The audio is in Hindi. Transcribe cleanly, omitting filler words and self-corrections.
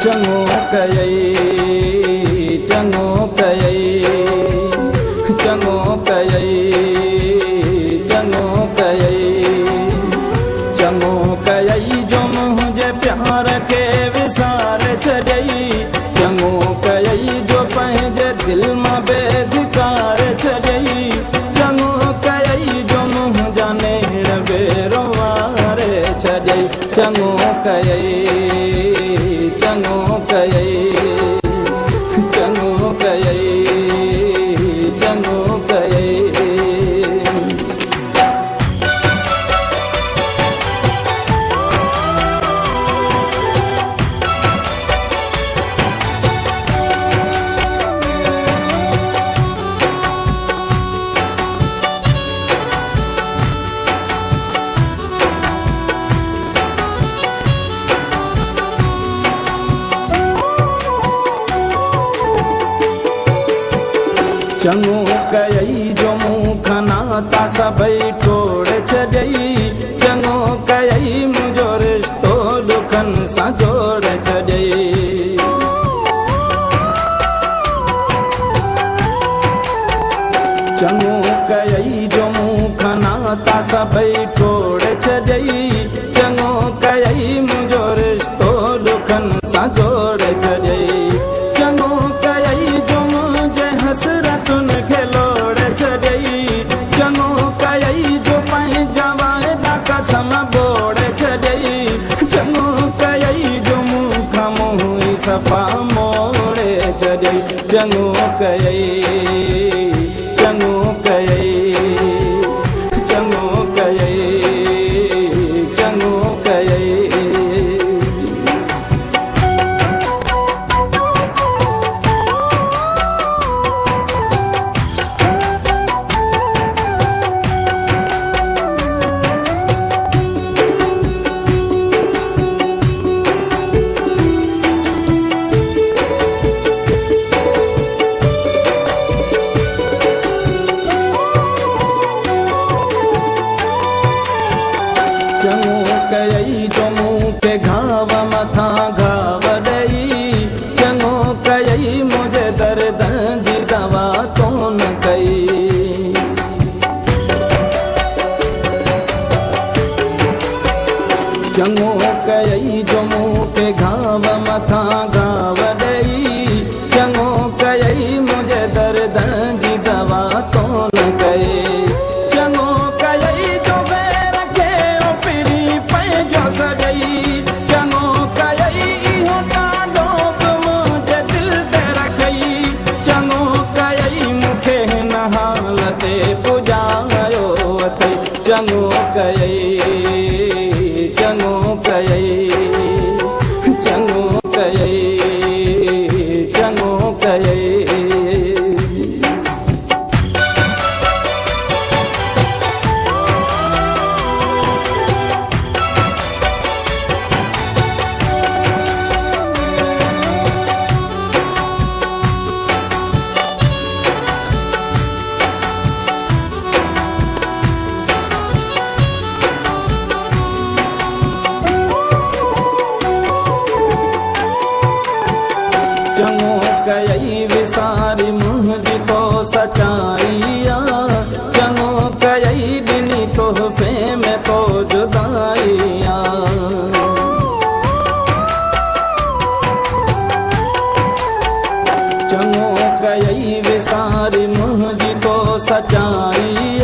चङो कयई चङो कयई चङो कयई चङो कयई चङो कयई जो मुंहिंजे प्यार खे विसार छॾई चङो कयई जो पंहिंजे दिल मां बेधिकार छॾई चङो कयई जो मुंहिंजा नेण बेरो वारे छॾई चङो कयई चङो कयई चङो कयई चङो कयई चङो कयई जो मूंखां नाता सभई टोड़ छॾई चङो कयई मुंहिंजो रिश्तो दुखनि सां जोड़ छॾई चङो कयई जो मूंखां नाता सभई टोड़ छॾई चङो कयई मुंहिंजो रिश्तो दुखनि सां जोड़ छॾई चङो कयई जो मुंहिंजे हसरतुनि खे लोड़ छॾई चङो कयई जो पंहिंजा वाइदा कसम बोड़ छॾई चङो कयई जो मूंखां मुंहुं ई सफ़ा मोड़े छॾई चङो कयई चङो कयई चङो कयई चङो कयई चङो कयई जो मूंखे घाव मथां घाव ॾई चङो कयई मुंहिंजे दर्द जी दवा तो न कई चङो कयई जो मूंखे घाव मथां घाव ॾई चङो कयई मुंहिंजे दर्द जी दवा तो न कई चङो कयई जो सॼई चङो कयई इहो ॾाढो बि मुंहिंजे दिल ते रखई चङो कयई मूंखे हिन हाल ते पुॼायो अथई चङो कयई चङो कयई चङो कयई चङो कयई चङो कयई विसारी मुंहिंजी तो सचाई आहे चङो कयई ॾिनी तोहफ़े में तो जुदाई आहे चङो कयई विसारी मुंहिंजी तो सचाई